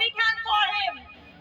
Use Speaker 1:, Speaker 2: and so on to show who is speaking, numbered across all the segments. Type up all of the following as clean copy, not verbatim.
Speaker 1: big hand for him.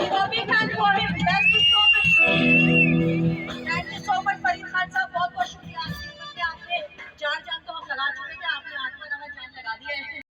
Speaker 1: Give a big hand for him.